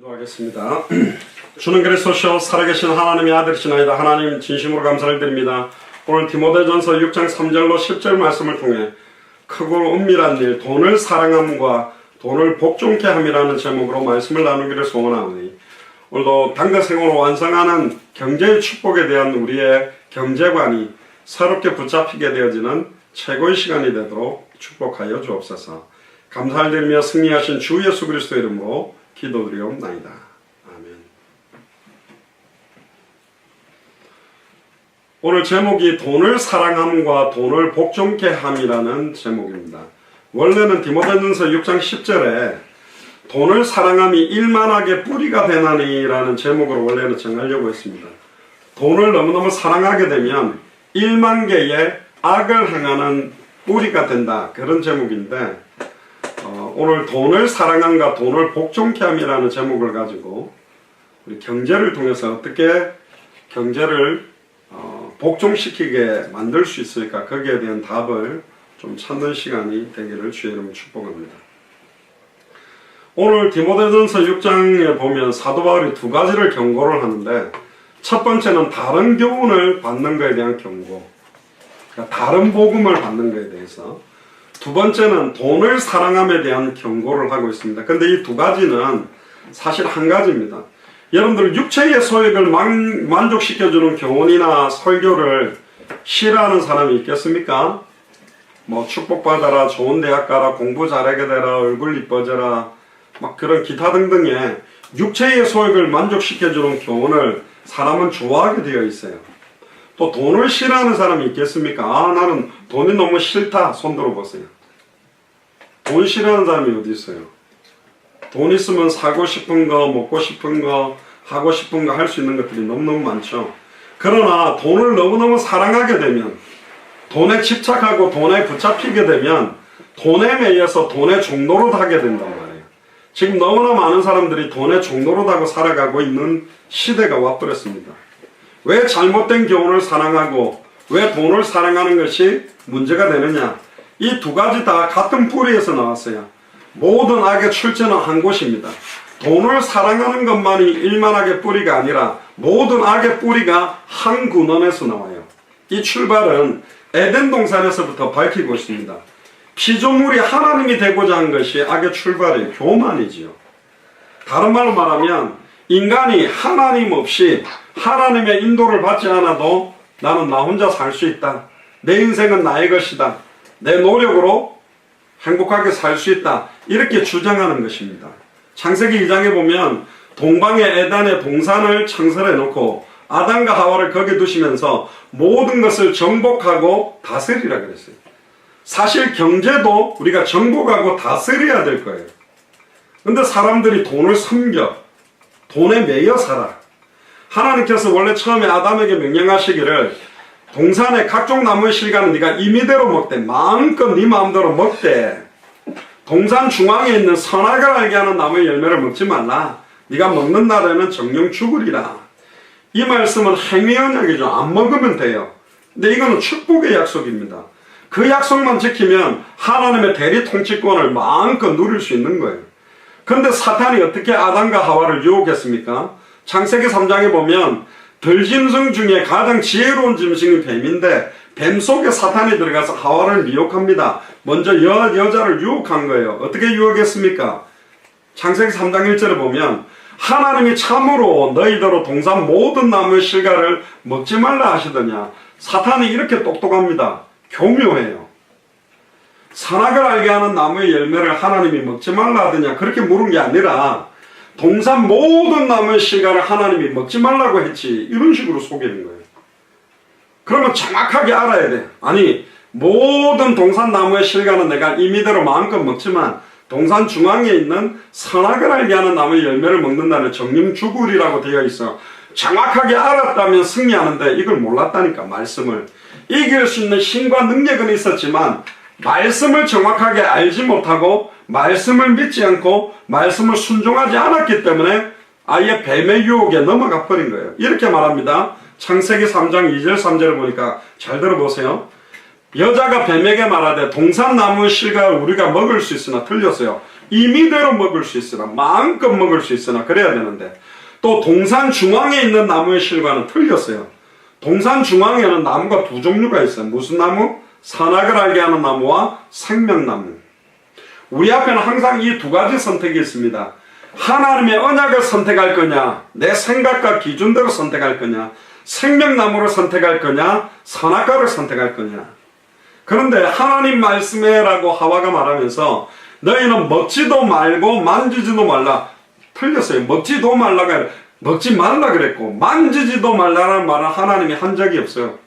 기도하겠습니다. 주는 그리스도시요 살아계신 하나님의 아들이시나이다. 하나님 진심으로 감사를 드립니다. 오늘 디모데전서 6장 3절로 10절 말씀을 통해 크고 은밀한 일, 돈을 사랑함과 돈을 복종케 함이라는 제목으로 말씀을 나누기를 소원하오니, 오늘도 당대 생활을 완성하는 경제의 축복에 대한 우리의 경제관이 새롭게 붙잡히게 되어지는 최고의 시간이 되도록 축복하여 주옵소서. 감사를 드리며 승리하신 주 예수 그리스도 이름으로 기도드리옵나이다. 아멘. 오늘 제목이 돈을 사랑함과 돈을 복종케 함이라는 제목입니다. 원래는 디모데전서 6장 10절에 돈을 사랑함이 일만하게 뿌리가 되나니 라는 제목으로 원래는 정하려고 했습니다. 돈을 너무너무 사랑하게 되면 1만 개의 악을 행하는 뿌리가 된다, 그런 제목인데, 오늘 돈을 사랑함과 돈을 복종케 함이라는 제목을 가지고 우리 경제를 통해서 어떻게 경제를 복종시키게 만들 수 있을까, 거기에 대한 답을 좀 찾는 시간이 되기를 주의 이름으로 축복합니다. 오늘 디모데전서 6장에 보면 사도 바울이 두 가지를 경고를 하는데, 첫 번째는 다른 교훈을 받는 것에 대한 경고, 그러니까 다른 복음을 받는 것에 대해서, 두 번째는 돈을 사랑함에 대한 경고를 하고 있습니다. 근데 이 두 가지는 사실 한 가지입니다. 여러분들 육체의 소욕을 만족시켜주는 교훈이나 설교를 싫어하는 사람이 있겠습니까? 뭐 축복받아라, 좋은 대학 가라, 공부 잘하게 되라, 얼굴 이뻐져라, 막 그런 기타 등등의 육체의 소욕을 만족시켜주는 교훈을 사람은 좋아하게 되어 있어요. 또 돈을 싫어하는 사람이 있겠습니까? 나는 돈이 너무 싫다. 손 들어보세요. 돈 싫어하는 사람이 어디 있어요? 돈 있으면 사고 싶은 거, 먹고 싶은 거, 하고 싶은 거 할 수 있는 것들이 너무너무 많죠. 그러나 돈을 너무너무 사랑하게 되면, 돈에 집착하고 돈에 붙잡히게 되면 돈에 매여서 돈의 종노릇 하게 된단 말이에요. 지금 너무나 많은 사람들이 돈의 종노릇하고 살아가고 있는 시대가 와버렸습니다. 왜 잘못된 교훈을 사랑하고 왜 돈을 사랑하는 것이 문제가 되느냐? 이 두 가지 다 같은 뿌리에서 나왔어요. 모든 악의 출처는 한 곳입니다. 돈을 사랑하는 것만이 일만하게 뿌리가 아니라 모든 악의 뿌리가 한 근원에서 나와요. 이 출발은 에덴 동산에서부터 밝히고 있습니다. 피조물이 하나님이 되고자 한 것이 악의 출발이에요. 교만이지요. 다른 말로 말하면 인간이 하나님 없이 하나님의 인도를 받지 않아도 나는 나 혼자 살 수 있다. 내 인생은 나의 것이다. 내 노력으로 행복하게 살 수 있다. 이렇게 주장하는 것입니다. 창세기 2장에 보면 동방의 에덴의 동산을 창설해 놓고 아담과 하와를 거기 두시면서 모든 것을 정복하고 다스리라 그랬어요. 사실 경제도 우리가 정복하고 다스려야 될 거예요. 근데 사람들이 돈을 섬겨, 돈에 매여 살아. 하나님께서 원래 처음에 아담에게 명령하시기를 동산의 각종 나무의 실과는 네가 임의대로 먹되 마음껏 네 마음대로 먹되 동산 중앙에 있는 선악을 알게 하는 나무의 열매를 먹지 말라. 네가 먹는 날에는 정령 죽으리라. 이 말씀은 행위 언약이죠. 안 먹으면 돼요. 근데 이거는 축복의 약속입니다. 그 약속만 지키면 하나님의 대리 통치권을 마음껏 누릴 수 있는 거예요. 그런데 사탄이 어떻게 아담과 하와를 유혹했습니까? 창세기 3장에 보면 들짐승 중에 가장 지혜로운 짐승이 뱀인데, 뱀 속에 사탄이 들어가서 하와를 미혹합니다. 먼저 여자를 유혹한 거예요. 어떻게 유혹했습니까? 창세기 3장 1절에 보면 하나님이 참으로 너희대로 동산 모든 나무의 실과를 먹지 말라 하시더냐. 사탄이 이렇게 똑똑합니다. 교묘해요. 선악을 알게 하는 나무의 열매를 하나님이 먹지 말라 하더냐, 그렇게 물은 게 아니라 동산 모든 나무의 실과를 하나님이 먹지 말라고 했지, 이런 식으로 속이는 거예요. 그러면 정확하게 알아야 돼. 아니, 모든 동산 나무의 실과는 내가 임의대로 마음껏 먹지만 동산 중앙에 있는 선악을 알게 하는 나무의 열매를 먹는다는 정령 죽으리라고 되어 있어. 정확하게 알았다면 승리하는데 이걸 몰랐다니까. 말씀을 이길 수 있는 힘과 능력은 있었지만 말씀을 정확하게 알지 못하고 말씀을 믿지 않고 말씀을 순종하지 않았기 때문에 아예 뱀의 유혹에 넘어가 버린 거예요. 이렇게 말합니다. 창세기 3장 2절 3절을 보니까 잘 들어보세요. 여자가 뱀에게 말하되 동산나무 실과를 우리가 먹을 수 있으나 틀렸어요. 임의대로 먹을 수 있으나 마음껏 먹을 수 있으나 그래야 되는데 또 동산 중앙에 있는 나무의 실과는 틀렸어요. 동산 중앙에는 나무가 두 종류가 있어요. 무슨 나무? 선악을 알게 하는 나무와 생명나무. 우리 앞에는 항상 이 두 가지 선택이 있습니다. 하나님의 언약을 선택할 거냐, 내 생각과 기준대로 선택할 거냐, 생명나무를 선택할 거냐, 선악과를 선택할 거냐. 그런데 하나님 말씀에라고 하와가 말하면서 너희는 먹지도 말고 만지지도 말라. 틀렸어요. 먹지도 말라가 아니라 먹지 말라 그랬고 만지지도 말라라는 말은 하나님이 한 적이 없어요.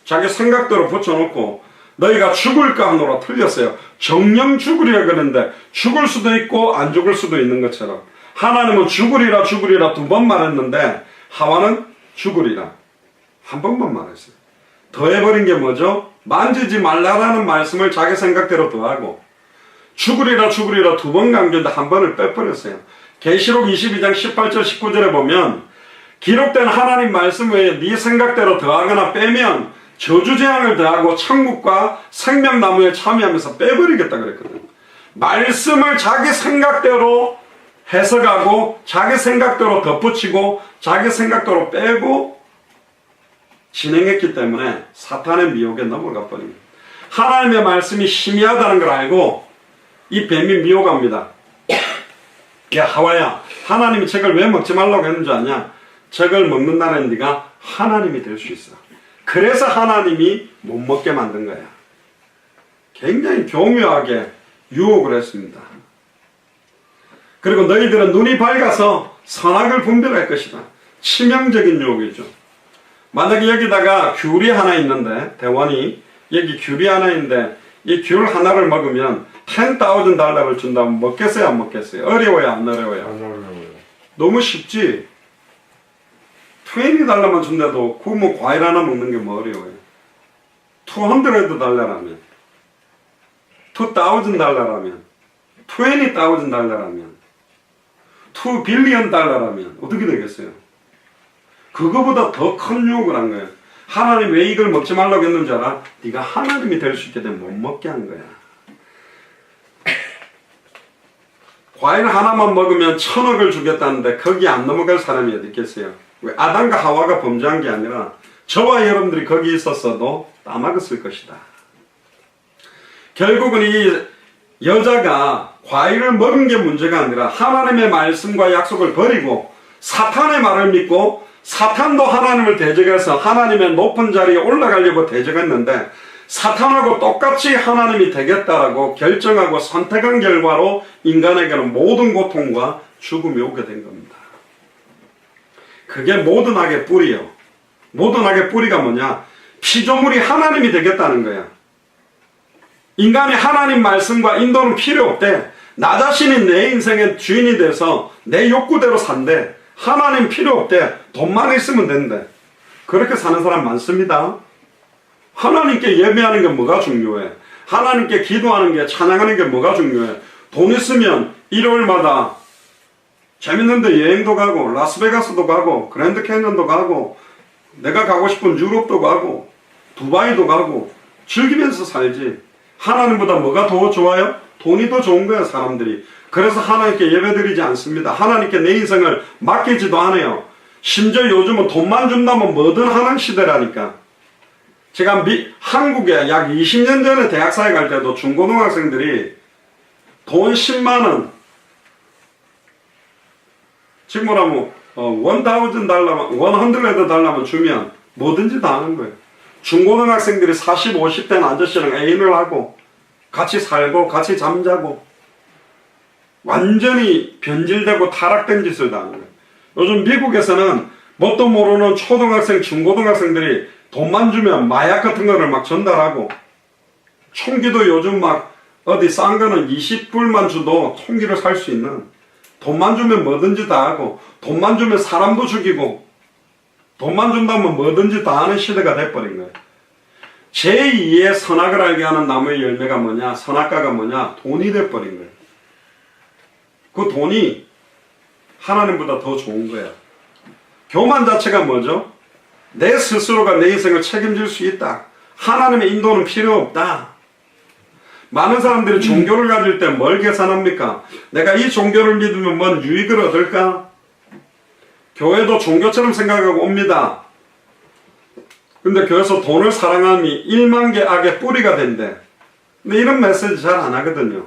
자기 생각대로 붙여놓고 너희가 죽을까 하노라. 틀렸어요. 정령 죽으리라 그랬는데 죽을 수도 있고 안 죽을 수도 있는 것처럼 하나님은 죽으리라 죽으리라 두 번 말했는데 하와는 죽으리라 한 번만 말했어요. 더해버린 게 뭐죠? 만지지 말라라는 말씀을 자기 생각대로 더하고 죽으리라 죽으리라 두 번 강조했는데 한 번을 빼버렸어요. 계시록 22장 18절 19절에 보면 기록된 하나님 말씀 외에 네 생각대로 더하거나 빼면 저주재앙을 더하고 천국과 생명나무에 참여하면서 빼버리겠다 그랬거든요. 말씀을 자기 생각대로 해석하고 자기 생각대로 덧붙이고 자기 생각대로 빼고 진행했기 때문에 사탄의 미혹에 넘어가 버립니다. 하나님의 말씀이 희미하다는 걸 알고 이 뱀이 미혹합니다. 야 하와야, 하나님이 책을 왜 먹지 말라고 했는 줄 아냐? 책을 먹는 날엔 네가 하나님이 될 수 있어. 그래서 하나님이 못 먹게 만든 거야. 굉장히 교묘하게 유혹을 했습니다. 그리고 너희들은 눈이 밝아서 선악을 분별할 것이다. 치명적인 유혹이죠. 만약에 여기다가 귤이 하나 있는데, 대원이 여기 귤이 하나 있는데 이 귤 하나를 먹으면 $10,000를 준다면 먹겠어요 안 먹겠어요? 어려워요 안 어려워요? 안 어려워요. 너무 쉽지. $20만 준대도 그 뭐 과일 하나 먹는 게 뭐 어려워요. $200라면, $2,000라면, $20,000라면, $2 빌리언 어떻게 되겠어요? 그거보다 더 큰 유혹을 한 거예요. 하나님 왜 이걸 먹지 말라고 했는지 알아? 네가 하나님이 될 수 있게 되면 못 먹게 한 거야. 과일 하나만 먹으면 1,000억을 주겠다는데 거기 안 넘어갈 사람이 어디 있겠어요? 왜 아담과 하와가 범죄한 게 아니라 저와 여러분들이 거기 있었어도 따먹었을 것이다. 결국은 이 여자가 과일을 먹은 게 문제가 아니라 하나님의 말씀과 약속을 버리고 사탄의 말을 믿고 사탄도 하나님을 대적해서 하나님의 높은 자리에 올라가려고 대적했는데 사탄하고 똑같이 하나님이 되겠다라고 결정하고 선택한 결과로 인간에게는 모든 고통과 죽음이 오게 된 겁니다. 그게 모든 악의 뿌리요. 모든 악의 뿌리가 뭐냐? 피조물이 하나님이 되겠다는 거야. 인간이 하나님 말씀과 인도는 필요 없대. 나 자신이 내 인생의 주인이 돼서 내 욕구대로 산대. 하나님 필요 없대. 돈만 있으면 된대. 그렇게 사는 사람 많습니다. 하나님께 예배하는 게 뭐가 중요해? 하나님께 기도하는 게, 찬양하는 게 뭐가 중요해? 돈 있으면 일요일마다 재밌는데 여행도 가고 라스베가스도 가고 그랜드 캐년도 가고 내가 가고 싶은 유럽도 가고 두바이도 가고 즐기면서 살지. 하나님보다 뭐가 더 좋아요? 돈이 더 좋은 거야 사람들이. 그래서 하나님께 예배드리지 않습니다. 하나님께 내 인생을 맡기지도 않아요. 심지어 요즘은 돈만 준다면 뭐든 하는 시대라니까. 제가 한국에 약 20년 전에 대학사에 갈 때도 중고등학생들이 돈 10만원 지금 뭐라면 $1,000만 주면 뭐든지 다 하는 거예요. 중고등학생들이 40, 50대 아저씨랑 애인을 하고 같이 살고 같이 잠자고 완전히 변질되고 타락된 짓을 다 하는 거예요. 요즘 미국에서는 뭣도 모르는 초등학생, 중고등학생들이 돈만 주면 마약 같은 거를 막 전달하고 총기도 요즘 막 어디 싼 거는 20불만 줘도 총기를 살 수 있는, 돈만 주면 뭐든지 다 하고 돈만 주면 사람도 죽이고 돈만 준다면 뭐든지 다 하는 시대가 돼버린 거예요. 제2의 선악을 알게 하는 나무의 열매가 뭐냐? 선악과가 뭐냐? 돈이 돼버린 거예요. 그 돈이 하나님보다 더 좋은 거야. 교만 자체가 뭐죠? 내 스스로가 내 인생을 책임질 수 있다. 하나님의 인도는 필요 없다. 많은 사람들이 종교를 가질 때 뭘 계산합니까? 내가 이 종교를 믿으면 뭔 유익을 얻을까? 교회도 종교처럼 생각하고 옵니다. 근데 교회에서 돈을 사랑함이 1만 개 악의 뿌리가 된대. 근데 이런 메시지 잘 안 하거든요.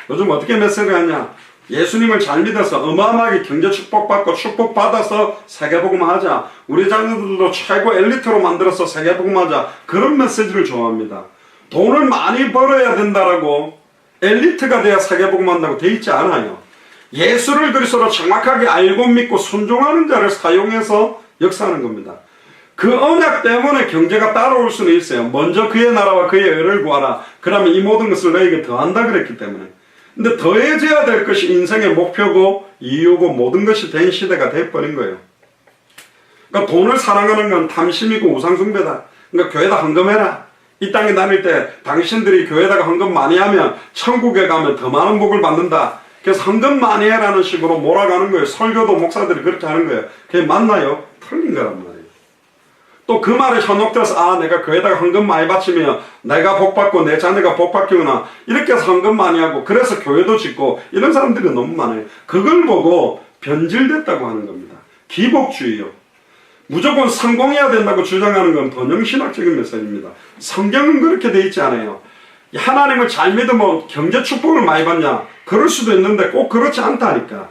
요즘 어떻게 메시지를 하냐? 예수님을 잘 믿어서 어마어마하게 경제 축복받고 축복받아서 세계복음 하자. 우리 자녀들도 최고 엘리트로 만들어서 세계복음 하자. 그런 메시지를 좋아합니다. 돈을 많이 벌어야 된다라고 엘리트가 돼야 세계복음 한다고 돼 있지 않아요. 예수를 그리스도로 정확하게 알고 믿고 순종하는 자를 사용해서 역사하는 겁니다. 그 언약 때문에 경제가 따라올 수는 있어요. 먼저 그의 나라와 그의 의를 구하라. 그러면 이 모든 것을 너에게 더한다 그랬기 때문에. 근데 더해져야 될 것이 인생의 목표고 이유고 모든 것이 된 시대가 돼버린 거예요. 그러니까 돈을 사랑하는 건 탐심이고 우상숭배다. 그러니까 교회다 헌금해라. 이 땅에 다닐 때 당신들이 교회다가 헌금 많이 하면 천국에 가면 더 많은 복을 받는다. 그래서 헌금 많이 해라는 식으로 몰아가는 거예요. 설교도 목사들이 그렇게 하는 거예요. 그게 맞나요? 틀린 거란 말이에요. 또 그 말에 현혹돼서 내가 교회다가 헌금 많이 바치면 내가 복받고 내 자녀가 복받기구나 이렇게 해서 헌금 많이 하고 그래서 교회도 짓고 이런 사람들이 너무 많아요. 그걸 보고 변질됐다고 하는 겁니다. 기복주의요. 무조건 성공해야 된다고 주장하는 건 번영신학적인 메시지입니다. 성경은 그렇게 돼 있지 않아요. 하나님을 잘 믿으면 경제 축복을 많이 받냐? 그럴 수도 있는데 꼭 그렇지 않다니까.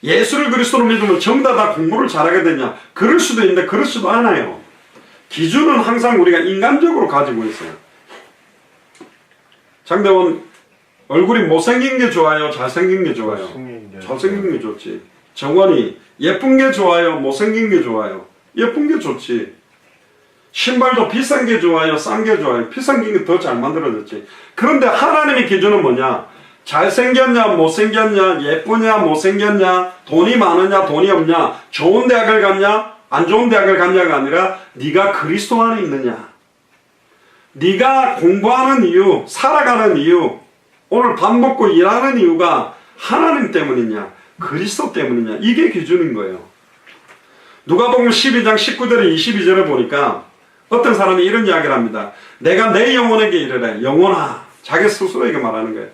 예수를 그리스도로 믿으면 전부 다 공부를 잘하게 되냐? 그럴 수도 있는데 그럴 수도 않아요. 기준은 항상 우리가 인간적으로 가지고 있어요. 장대원 얼굴이 못생긴 게 좋아요? 잘생긴 게 좋아요? 잘생긴 게 좋지. 정원이 예쁜 게 좋아요? 못생긴 게 좋아요? 예쁜 게 좋지. 신발도 비싼 게 좋아요? 싼 게 좋아요? 비싼 게 더 잘 만들어졌지. 그런데 하나님의 기준은 뭐냐? 잘생겼냐 못생겼냐 예쁘냐 못생겼냐 돈이 많으냐 돈이 없냐 좋은 대학을 갔냐 안 좋은 대학을 갔냐가 아니라 네가 그리스도 안에 있느냐 네가 공부하는 이유 살아가는 이유 오늘 밥 먹고 일하는 이유가 하나님 때문이냐 그리스도 때문이냐 이게 기준인 거예요. 누가복음 12장 19절에 22절에 보니까 어떤 사람이 이런 이야기를 합니다. 내가 내 영혼에게 이르래 영혼아 자기 스스로에게 말하는 거예요.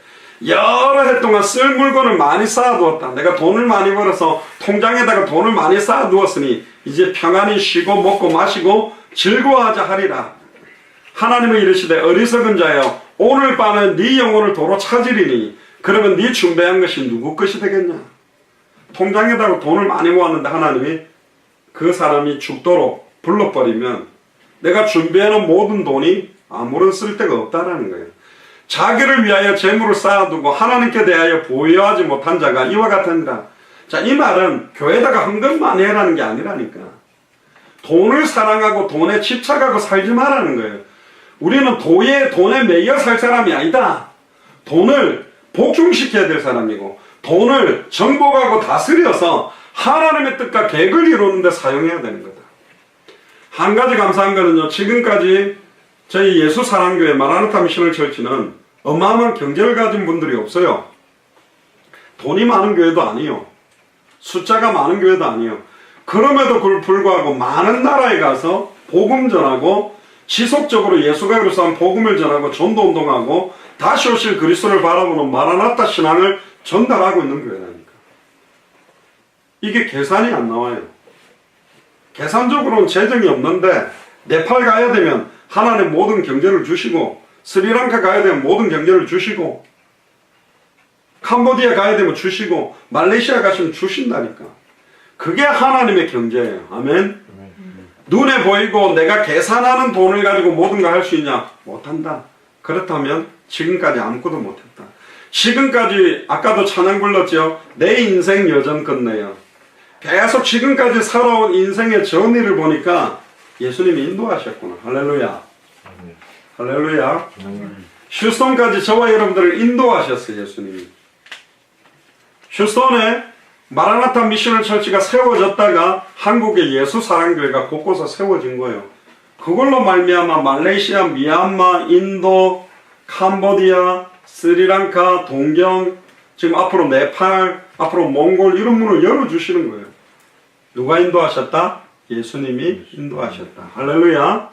여러 해 동안 쓸 물건을 많이 쌓아두었다. 내가 돈을 많이 벌어서 통장에다가 돈을 많이 쌓아두었으니 이제 평안히 쉬고 먹고 마시고 즐거워하자 하리라. 하나님은 이르시되 어리석은 자여 오늘 밤에 네 영혼을 도로 찾으리니 그러면 네 준비한 것이 누구 것이 되겠냐. 통장에다가 돈을 많이 모았는데 하나님이 그 사람이 죽도록 불러버리면 내가 준비해놓은 모든 돈이 아무런 쓸데가 없다라는 거예요. 자기를 위하여 재물을 쌓아두고 하나님께 대하여 보유하지 못한 자가 이와 같으니라. 자, 이 말은 교회에다가 헌금 많이 해라는 게 아니라니까. 돈을 사랑하고 돈에 집착하고 살지 말라는 거예요. 우리는 돈에 매여 살 사람이 아니다. 돈을 복종시켜야 될 사람이고 돈을 정복하고 다스려서 하나님의 뜻과 계획을 이루는 데 사용해야 되는 거다. 한 가지 감사한 거는요. 지금까지 저희 예수사랑교회 마라나타 미셔널 처치는 어마어마한 경제를 가진 분들이 없어요. 돈이 많은 교회도 아니요. 숫자가 많은 교회도 아니요. 그럼에도 불구하고 많은 나라에 가서 복음 전하고 지속적으로 예수가 그리스도한 복음을 전하고 전도운동하고 다시 오실 그리스도를 바라보는 마라나타 신앙을 전달하고 있는 교회라니까. 이게 계산이 안 나와요. 계산적으로는 재정이 없는데 네팔 가야 되면 하나님 모든 경제를 주시고 스리랑카 가야 되면 모든 경제를 주시고 캄보디아 가야 되면 주시고 말레이시아 가시면 주신다니까. 그게 하나님의 경제예요. 아멘. 눈에 보이고 내가 계산하는 돈을 가지고 모든 걸 할 수 있냐? 못한다. 그렇다면 지금까지 아무것도 못했다. 지금까지 아까도 찬양 불렀죠. 내 인생 여전 끝내요. 계속 지금까지 살아온 인생의 전의를 보니까 예수님이 인도하셨구나. 할렐루야. 할렐루야. 휴스턴까지 저와 여러분들을 인도하셨어요. 예수님이. 휴스턴에 마라나타 미셔널 처치가 세워졌다가 한국의 예수사랑교회가 곳곳에 세워진 거예요. 그걸로 말미암아 말레이시아, 미얀마, 인도, 캄보디아, 스리랑카, 동경, 지금 앞으로 네팔, 앞으로 몽골 이런 문을 열어주시는 거예요. 누가 인도하셨다? 예수님이 인도하셨다. 할렐루야.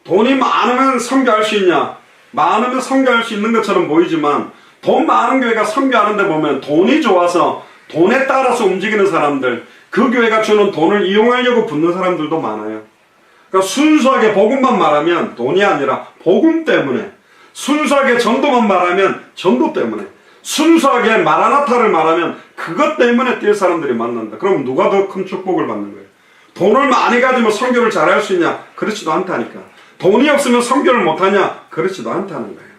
돈이 많으면 선교할 수 있냐? 많으면 선교할 수 있는 것처럼 보이지만 돈 많은 교회가 선교하는데 보면 돈이 좋아서 돈에 따라서 움직이는 사람들, 그 교회가 주는 돈을 이용하려고 붙는 사람들도 많아요. 그러니까 순수하게 복음만 말하면 돈이 아니라 복음 때문에, 순수하게 전도만 말하면 전도 때문에, 순수하게 마라나타를 말하면 그것 때문에 뛸 사람들이 만난다. 그럼 누가 더 큰 축복을 받는 거예요? 돈을 많이 가지면 선교를 잘할 수 있냐? 그렇지도 않다니까. 돈이 없으면 선교를 못하냐? 그렇지도 않다는 거예요.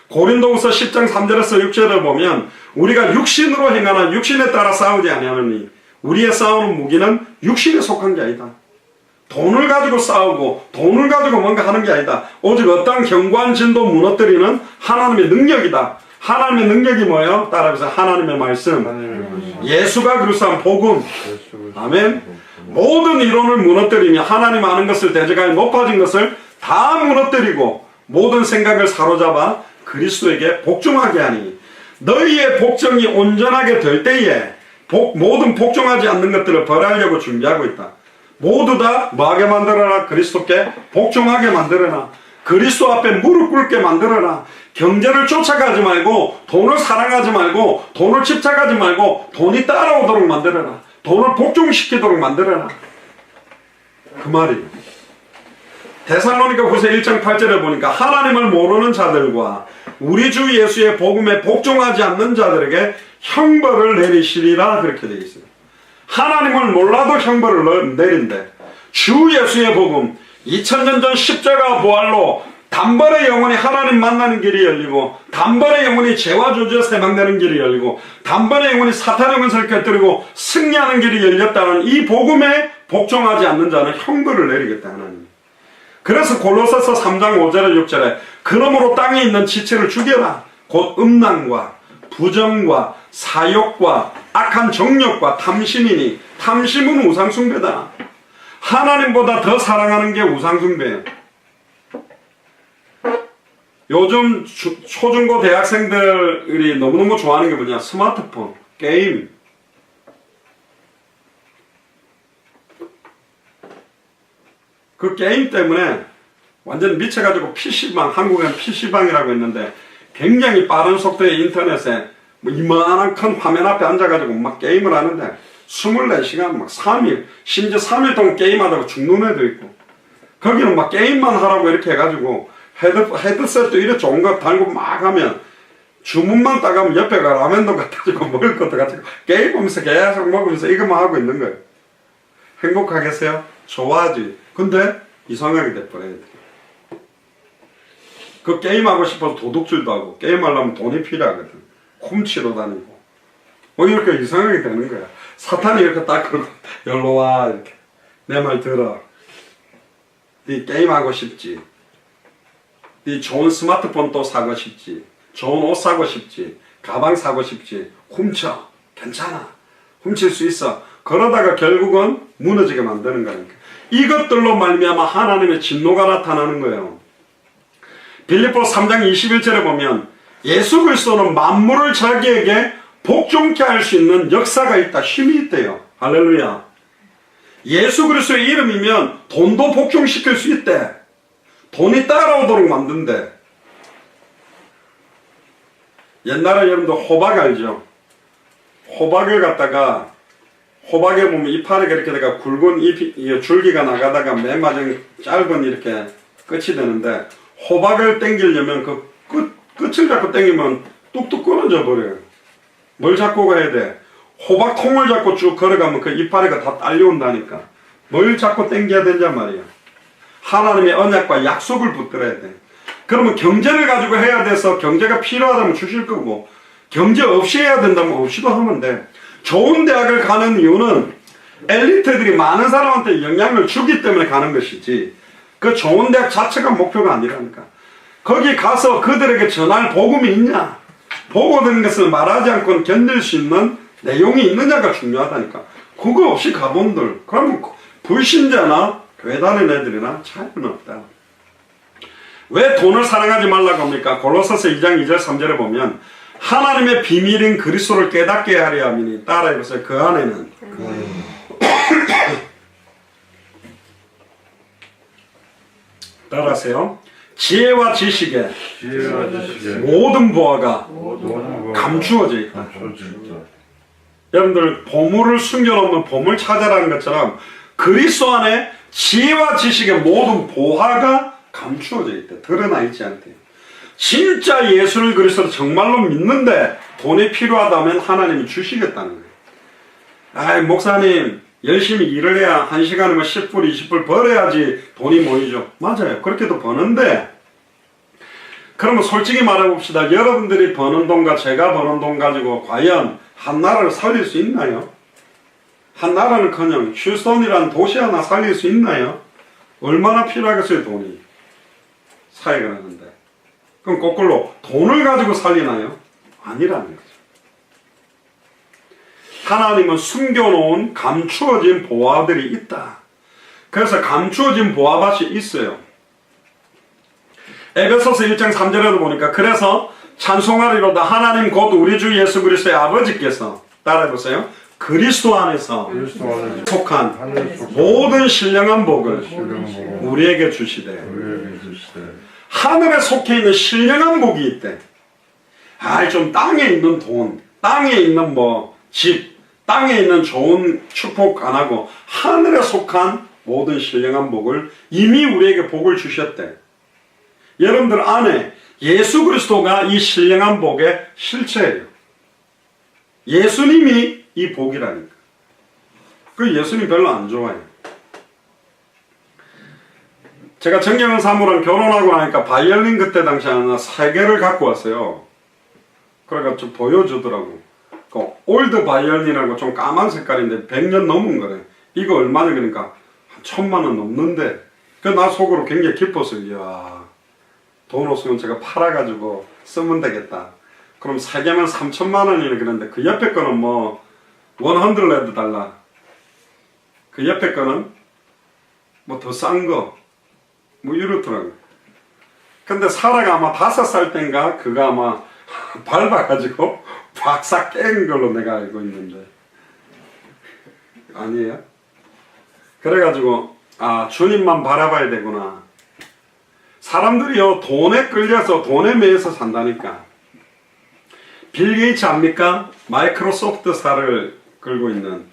고린도후서 10장 3절에서 6절을 보면 우리가 육신으로 행하는 육신에 따라 싸우지 아니하느니 우리의 싸우는 무기는 육신에 속한 게 아니다. 돈을 가지고 싸우고 돈을 가지고 뭔가 하는 게 아니다. 오직 어떠한 견고한 진도 무너뜨리는 하나님의 능력이다. 하나님의 능력이 뭐예요? 따라해서 하나님의 말씀. 예수가 그리스도한 복음. 아멘. 모든 이론을 무너뜨리며 하나님 아는 것을 대적하여 높아진 것을 다 무너뜨리고 모든 생각을 사로잡아 그리스도에게 복종하게 하니 너희의 복종이 온전하게 될 때에 모든 복종하지 않는 것들을 벌하려고 준비하고 있다. 모두 다 뭐하게 만들어라? 그리스도께 복종하게 만들어라. 그리스도 앞에 무릎 꿇게 만들어라. 경제를 쫓아가지 말고 돈을 사랑하지 말고 돈을 집착하지 말고 돈이 따라오도록 만들어라. 돈을 복종시키도록 만들어라. 그 말이에요. 데살로니가 후서 1장 8절에 보니까 하나님을 모르는 자들과 우리 주 예수의 복음에 복종하지 않는 자들에게 형벌을 내리시리라 그렇게 되어 있어요. 하나님을 몰라도 형벌을 내린대. 주 예수의 복음 2000년 전 십자가 부활로 단번에 영혼이 하나님 만나는 길이 열리고 단번에 영혼이 죄와 저주에서 해방되는 길이 열리고 단번에 영혼이 사탄의 권세를 깨뜨리고 승리하는 길이 열렸다는 이 복음에 복종하지 않는 자는 형벌을 내리겠다 하나님. 그래서 골로새서 3장 5절에 6절에 그러므로 땅에 있는 지체를 죽여라. 곧 음란과 부정과 사욕과 악한 정욕과 탐심이니 탐심은 우상숭배다. 하나님보다 더 사랑하는 게 우상숭배예요. 요즘 초중고 대학생들이 너무너무 좋아하는 게 뭐냐? 스마트폰, 게임. 그 게임 때문에 완전 미쳐가지고 PC방, 한국엔 PC방이라고 있는데 굉장히 빠른 속도의 인터넷에 뭐 이만한 큰 화면 앞에 앉아가지고 막 게임을 하는데 24시간 막 3일, 심지어 3일 동안 게임하다가 죽는 애도 있고 거기는 막 게임만 하라고 이렇게 해가지고 헤드셋도 이래 좋은 거 달고 막 하면 주문만 따가면 옆에가 라면도 갖다 주고 먹을 것도 갖다 주고 게임하면서 계속 먹으면서 이것만 하고 있는 거예요. 행복하겠어요? 좋아하지. 근데 이상하게 돼버려요. 그 게임하고 싶어서 도둑질도 하고 게임하려면 돈이 필요하거든. 훔치러 다니고 뭐 이렇게 이상하게 되는 거야. 사탄이 이렇게 딱 그러고 열로 와 이렇게 내 말 들어. 네 게임하고 싶지. 네 좋은 스마트폰 또 사고 싶지. 좋은 옷 사고 싶지. 가방 사고 싶지. 훔쳐. 괜찮아. 훔칠 수 있어. 그러다가 결국은 무너지게 만드는 거니까. 이것들로 말미암아 하나님의 진노가 나타나는 거예요. 빌립보서 3장 21절에 보면 예수 그리스도는 만물을 자기에게 복종케 할 수 있는 역사가 있다. 힘이 있대요. 할렐루야. 예수 그리스도의 이름이면 돈도 복종시킬 수 있대. 돈이 따라오도록 만든대. 옛날에 여러분들 호박 알죠? 호박을 갖다가 호박에 보면 이파리가 이렇게 내가 굵은 잎이 줄기가 나가다가 맨 마지막에 짧은 이렇게 끝이 되는데 호박을 당기려면 그 끝을 잡고 당기면 뚝뚝 끊어져 버려요. 뭘 잡고 가야 돼? 호박통을 잡고 쭉 걸어가면 그 이파리가 다 딸려온다니까. 뭘 잡고 당겨야 된단 말이야. 하나님의 언약과 약속을 붙들어야 돼. 그러면 경제를 가지고 해야 돼서 경제가 필요하다면 주실 거고 경제 없이 해야 된다면 없이도 하면 돼. 좋은 대학을 가는 이유는 엘리트들이 많은 사람한테 영향을 주기 때문에 가는 것이지 그 좋은 대학 자체가 목표가 아니라니까. 거기 가서 그들에게 전할 복음이 있냐, 보고된 것을 말하지 않고 견딜 수 있는 내용이 있느냐가 중요하다니까. 그거 없이 가본들 그러면 불신자나 교회 다니는 애들이나 차이는 없다. 왜 돈을 사랑하지 말라고 합니까? 골로새서 2장 2절 3절에 보면 하나님의 비밀인 그리스도를 깨닫게 하려 함이니 따라해보세요. 그 안에는 따라하세요. 지혜와 지식에 모든 보화가 감추어져 있다. 여러분들 보물을 숨겨놓으면 보물 찾아라는 것처럼 그리스도 안에 지혜와 지식의 모든 보화가 감추어져 있다. 드러나 있지 않대요. 진짜 예수를 그리스도를 정말로 믿는데 돈이 필요하다면 하나님이 주시겠다는 거예요. 아이 목사님 열심히 일을 해야 1시간이면 10불 20불 벌어야지 돈이 모이죠. 맞아요. 그렇게도 버는데 그러면 솔직히 말해봅시다. 여러분들이 버는 돈과 제가 버는 돈 가지고 과연 한 나라를 살릴 수 있나요? 한 나라는커녕 휴스턴이라는 도시 하나 살릴 수 있나요? 얼마나 필요하겠어요 돈이. 사회가 나는데. 그럼 거꾸로 돈을 가지고 살리나요? 아니라는 거죠. 하나님은 숨겨놓은 감추어진 보화들이 있다. 그래서 감추어진 보화밭이 있어요. 에베소서 1장 3절에도 보니까 그래서 찬송하리로다 하나님 곧 우리 주 예수 그리스도의 아버지께서 따라해보세요. 그리스도 안에서 속한 모든 신령한 복을 우리에게 주시되 하늘에 속해 있는 신령한 복이 있대. 좀 땅에 있는 돈, 땅에 있는 집, 땅에 있는 좋은 축복 안 하고 하늘에 속한 모든 신령한 복을 이미 우리에게 복을 주셨대. 여러분들 안에 예수 그리스도가 이 신령한 복의 실체예요. 예수님이 이 복이라니까. 그 예수님 별로 안 좋아해요. 제가 정경원 사모랑 결혼하고 나니까 바이올린 그때 당시에 하나 3개를 갖고 왔어요. 그러니까 좀 보여주더라고. 그 올드 바이올린이라고 좀 까만 색깔인데 100년 넘은 거래. 이거 얼마나 그러니까 한 1000만 원 넘는데 그 나 속으로 굉장히 기뻤어요. 이야, 돈 없으면 제가 팔아가지고 쓰면 되겠다. 그럼 3개면 3000만 원이네. 그런데 그 옆에 거는 $100 그 옆에 거는 더 싼 거 이렇더라고요. 근데 사라가 아마 5살 땐가 그거 아마 밟아가지고 박사 깬 걸로 내가 알고 있는데 아니에요? 그래가지고 주님만 바라봐야 되구나. 사람들이요 돈에 끌려서 돈에 매여서 산다니까. 빌 게이츠 압니까? 마이크로소프트사를 끌고 있는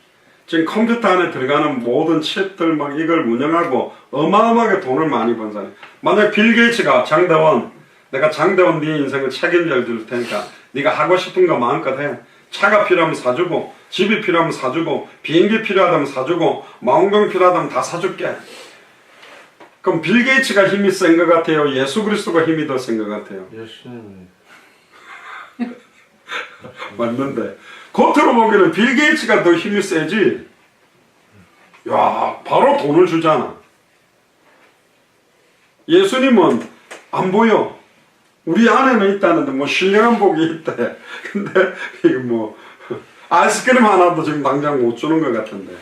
지금 컴퓨터 안에 들어가는 모든 칩들 이걸 운영하고 어마어마하게 돈을 많이 번 사람. 만약 빌 게이츠가 장대원, 내가 장대원 네 인생을 책임져 줄 테니까 네가 하고 싶은 거 마음껏 해. 차가 필요하면 사주고, 집이 필요하면 사주고, 비행기 필요하다면 사주고, 망원경 필요하다면 다 사줄게. 그럼 빌 게이츠가 힘이 센 것 같아요? 예수 그리스도가 힘이 더 센 것 같아요? 예수님. 맞는데 겉으로 보기에는 빌 게이츠가 더 힘이 세지. 야, 바로 돈을 주잖아. 예수님은 안 보여. 우리 안에는 있다는데 신령한 복이 있대. 근데 이거 아이스크림 하나도 지금 당장 못 주는 것 같은데.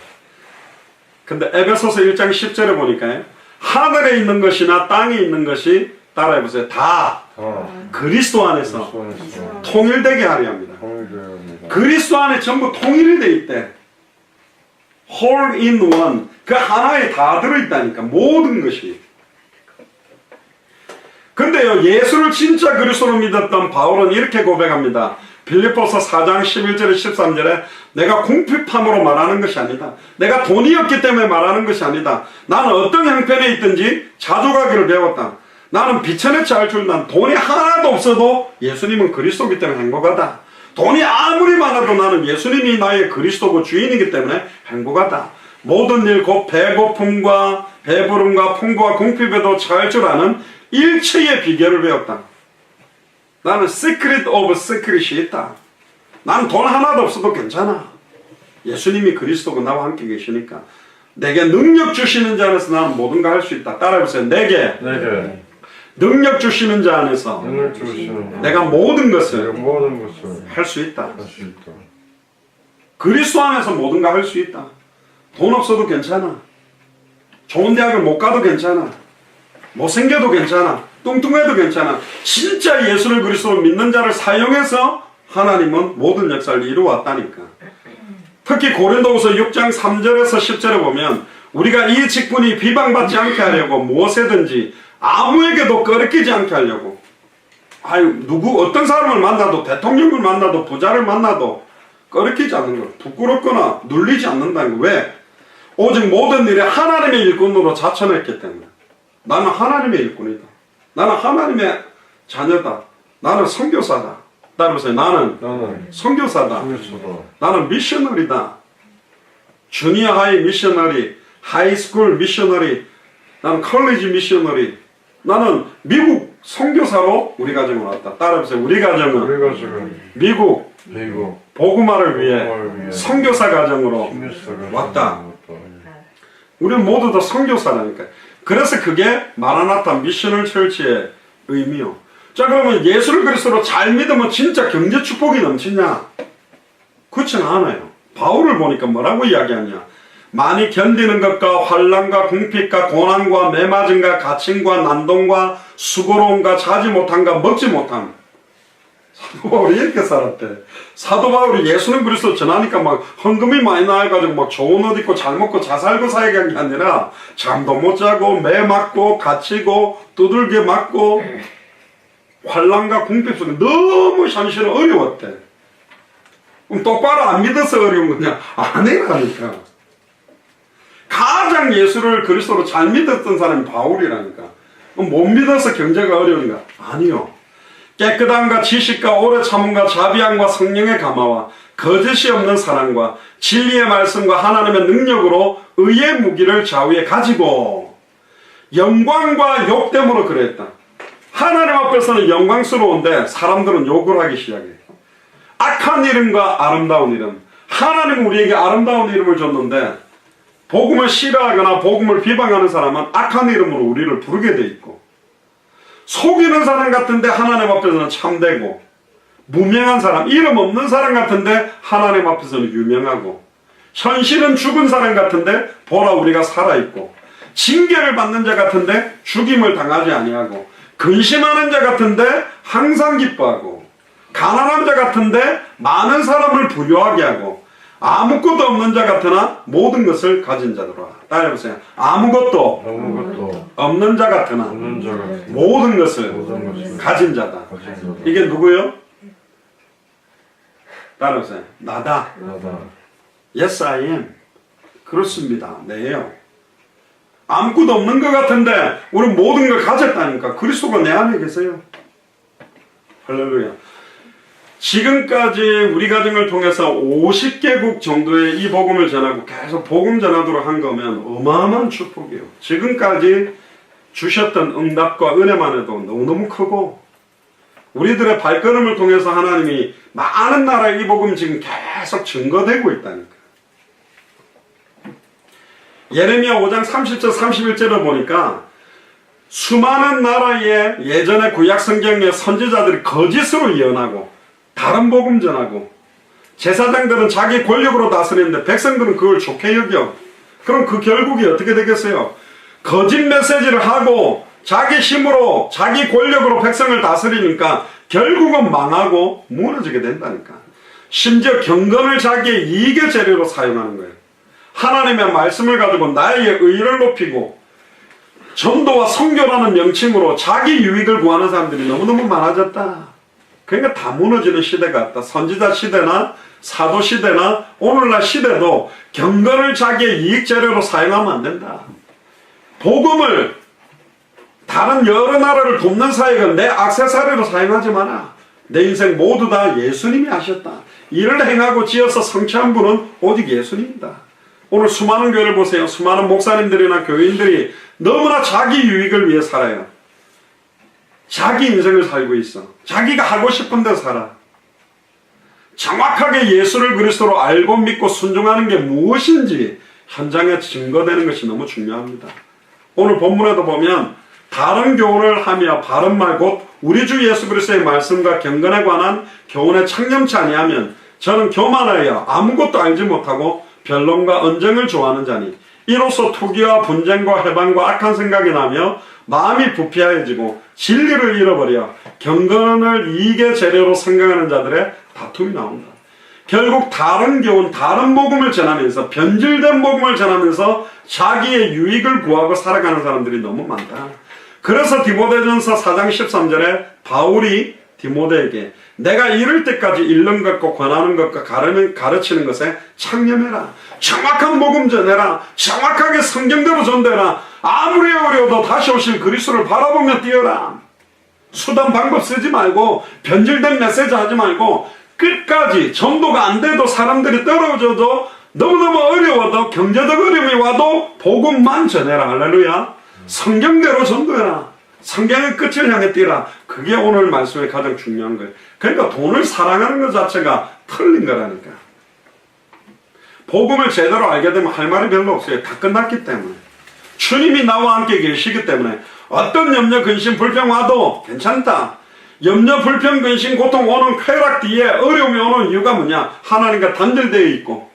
근데 에베소서 1장 10절에 보니까 하늘에 있는 것이나 땅에 있는 것이 따라해보세요. 다 그리스도 안에서 통일되게 하려 합니다. 그리스도 안에 전부 통일이 돼 있대. All in one. 그 하나에 다 들어있다니까. 모든 것이. 근데요, 예수를 진짜 그리스도로 믿었던 바울은 이렇게 고백합니다. 빌립보서 4장 11절에 13절에 내가 궁핍함으로 말하는 것이 아니다. 내가 돈이 없기 때문에 말하는 것이 아니다. 나는 어떤 형편에 있든지 자주 가기를 배웠다. 나는 비천에 할 줄 난 돈이 하나도 없어도 예수님은 그리스도이기 때문에 행복하다. 돈이 아무리 많아도 나는 예수님이 나의 그리스도고 주인이기 때문에 행복하다. 모든 일 곧 배고픔과 배부름과 풍부와 궁핍에도 처할 줄 아는 일체의 비결을 배웠다. 나는 secret of secret이 있다. 나는 돈 하나도 없어도 괜찮아. 예수님이 그리스도고 나와 함께 계시니까. 내게 능력 주시는 자 안에서 나는 모든 걸 할 수 있다. 따라해보세요. 내게 능력 주시는 자 안에서 내가 모든 것을 할 수 있다. 그리스도 안에서 모든 걸 할 수 있다. 돈 없어도 괜찮아. 좋은 대학을 못 가도 괜찮아. 못생겨도 괜찮아. 뚱뚱해도 괜찮아. 진짜 예수를 그리스도로 믿는 자를 사용해서 하나님은 모든 역사를 이루어왔다니까. 특히 고린도후서 6장 3절에서 10절에 보면 우리가 이 직분이 비방받지 않게 하려고 무엇에든지 아무에게도 꺼리끼지 않게 하려고. 아유, 어떤 사람을 만나도, 대통령을 만나도, 부자를 만나도 꺼리끼지 않는 거. 부끄럽거나 눌리지 않는다는 거. 왜? 오직 모든 일에 하나님의 일꾼으로 자천했기 때문에. 나는 하나님의 일꾼이다. 나는 하나님의 자녀다. 나는 선교사다. 따라보세요. 나는 선교사다. 나는 미셔너리다. 주니어 하이 미셔너리, 하이스쿨 미셔너리, 나는 컬리지 미셔너리. 나는 미국 선교사로 우리 가정을 왔다. 따라해보세요. 우리 가정은 미국 복음화를 위해 선교사 가정으로 왔다. 우리는 모두 다 선교사라니까. 그래서 그게 마라나타 미셔널 철치의 의미요. 자, 그러면 예수를 그리스도로 잘 믿으면 진짜 경제 축복이 넘치냐? 그렇지는 않아요. 바울을 보니까 뭐라고 이야기하냐? 많이 견디는 것과 환난과 궁핍과 고난과 매맞음과 갇힘과 난동과 수고로움과 자지 못함과 먹지 못함. 사도 바울이 이렇게 살았대. 사도 바울이 예수는 그리스도 전하니까 막 헌금이 많이 나와가지고 막 좋은 옷 입고 잘 먹고 잘 살고 살게 게 아니라 잠도 못 자고 매 맞고 갇히고 두들겨 맞고 환난과 궁핍 속에 너무 현실은 어려웠대. 그럼 똑바로 안 믿어서 어려운 거냐? 아니라니까. 가장 예수를 그리스도로 잘 믿었던 사람이 바울이라니까. 못 믿어서 경제가 어려운가? 아니요. 깨끗함과 지식과 오래 참음과 자비함과 성령의 감화와 거짓이 없는 사랑과 진리의 말씀과 하나님의 능력으로 의의 무기를 좌우에 가지고 영광과 욕됨으로 그랬다. 하나님 앞에서는 영광스러운데 사람들은 욕을 하기 시작해. 악한 이름과 아름다운 이름. 하나님은 우리에게 아름다운 이름을 줬는데 복음을 싫어하거나 복음을 비방하는 사람은 악한 이름으로 우리를 부르게 돼 있고, 속이는 사람 같은데 하나님 앞에서는 참되고, 무명한 사람, 이름 없는 사람 같은데 하나님 앞에서는 유명하고, 현실은 죽은 사람 같은데 보라 우리가 살아있고, 징계를 받는 자 같은데 죽임을 당하지 아니하고, 근심하는 자 같은데 항상 기뻐하고, 가난한 자 같은데 많은 사람을 부유하게 하고, 아무것도 없는 자 같으나 모든 것을 가진 자더라. 따라해보세요. 아무것도 없는 자 같으나 모든 것을 가진 자다. 이게 누구요? 따라해보세요. 나다. Yes, I am. 그렇습니다. 네요. 아무것도 없는 것 같은데 우리 모든 걸 가졌다니까. 그리스도가 내 안에 계세요. 할렐루야. 지금까지 우리 가정을 통해서 50개국 정도의 이 복음을 전하고 계속 복음 전하도록 한 거면 어마어마한 축복이에요. 지금까지 주셨던 응답과 은혜만 해도 너무너무 크고, 우리들의 발걸음을 통해서 하나님이 많은 나라의 이 복음이 지금 계속 증거되고 있다니까. 예레미야 5장 30절 31절을 보니까 수많은 나라의 예전의 구약 성경의 선지자들이 거짓으로 예언하고 다른 복음 전하고, 제사장들은 자기 권력으로 다스리는데 백성들은 그걸 좋게 여겨. 그럼 그 결국이 어떻게 되겠어요? 거짓 메시지를 하고 자기 힘으로 자기 권력으로 백성을 다스리니까 결국은 망하고 무너지게 된다니까. 심지어 경건을 자기의 이익의 재료로 사용하는 거예요. 하나님의 말씀을 가지고 나의 의를 높이고 전도와 선교라는 명칭으로 자기 유익을 구하는 사람들이 너무너무 많아졌다. 그러니까 다 무너지는 시대가 왔다. 선지자 시대나 사도 시대나 오늘날 시대도 경건을 자기의 이익 재료로 사용하면 안 된다. 복음을 다른 여러 나라를 돕는 사역은 내 액세서리로 사용하지 마라. 내 인생 모두 다 예수님이 하셨다. 이를 행하고 지어서 성취한 분은 오직 예수님이다. 오늘 수많은 교회를 보세요. 수많은 목사님들이나 교인들이 너무나 자기 유익을 위해 살아요. 자기 인생을 살고 있어. 자기가 하고 싶은 데 살아. 정확하게 예수를 그리스도로 알고 믿고 순종하는 게 무엇인지 현장에 증거되는 것이 너무 중요합니다. 오늘 본문에도 보면 다른 교훈을 하며 바른 말 곧 우리 주 예수 그리스도의 말씀과 경건에 관한 교훈에 창념치 아니하면 저는 교만하여 아무것도 알지 못하고 변론과 언쟁을 좋아하는 자니 이로써 투기와 분쟁과 해방과 악한 생각이 나며 마음이 부패하여지고 진리를 잃어버려 경건을 이익의 재료로 생각하는 자들의 다툼이 나온다. 결국 다른 교훈, 다른 복음을 전하면서 변질된 복음을 전하면서 자기의 유익을 구하고 살아가는 사람들이 너무 많다. 그래서 디모데전서 4장 13절에 바울이 디모데에게 내가 이를 때까지 읽는 것과 권하는 것과 가르치는 것에 창념해라. 정확한 복음 전해라. 정확하게 성경대로 전대라. 아무리 어려워도 다시 오실 그리스도를 바라보며 뛰어라. 수단 방법 쓰지 말고 변질된 메시지 하지 말고 끝까지 전도가 안 돼도 사람들이 떨어져도 너무너무 어려워도 경제적 어려움이 와도 복음만 전해라. 할렐루야. 성경대로 전도해라. 성경의 끝을 향해 뛰라. 그게 오늘 말씀의 가장 중요한 거예요. 그러니까 돈을 사랑하는 것 자체가 틀린 거라니까. 복음을 제대로 알게 되면 할 말이 별로 없어요. 다 끝났기 때문에. 주님이 나와 함께 계시기 때문에 어떤 염려, 근심, 불평 와도 괜찮다. 염려, 불평, 근심, 고통 오는 쾌락 뒤에 어려움이 오는 이유가 뭐냐? 하나님과 단절되어 있고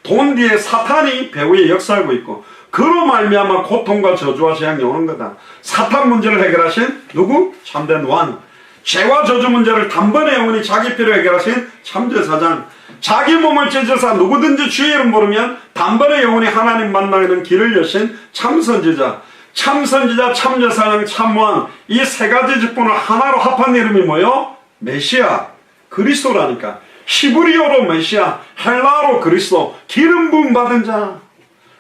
돈 뒤에 사탄이 배후에 역사하고 있고 그로 말미암아 고통과 저주와 재앙이 오는 거다. 사탄 문제를 해결하신 누구? 참된 왕. 죄와 저주 문제를 단번에 영원히 자기 피로 해결하신 참제사장. 자기 몸을 찢어서 누구든지 주의 이름 부르면 단번에 영원히 하나님 만나는 길을 여신 참선지자. 참선지자, 참제사장, 참왕. 이 세 가지 직분을 하나로 합한 이름이 뭐요? 메시아. 그리스도라니까. 히브리어로 메시아, 헬라어로 그리스도. 기름 부음 받은 자.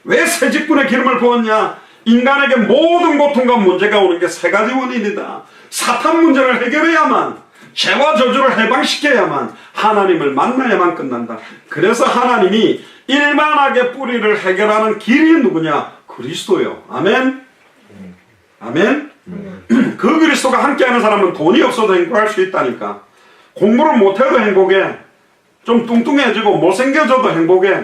왜 새 직분의 기름을 부었냐? 인간에게 모든 고통과 문제가 오는 게 세 가지 원인이다. 사탄 문제를 해결해야만, 죄와 저주를 해방시켜야만, 하나님을 만나야만 끝난다. 그래서 하나님이 일만하게 뿌리를 해결하는 길이 누구냐? 그리스도요. 아멘? 아멘? 그 그리스도가 함께하는 사람은 돈이 없어도 행복할 수 있다니까. 공부를 못해도 행복해. 좀 뚱뚱해지고 못생겨져도 행복해.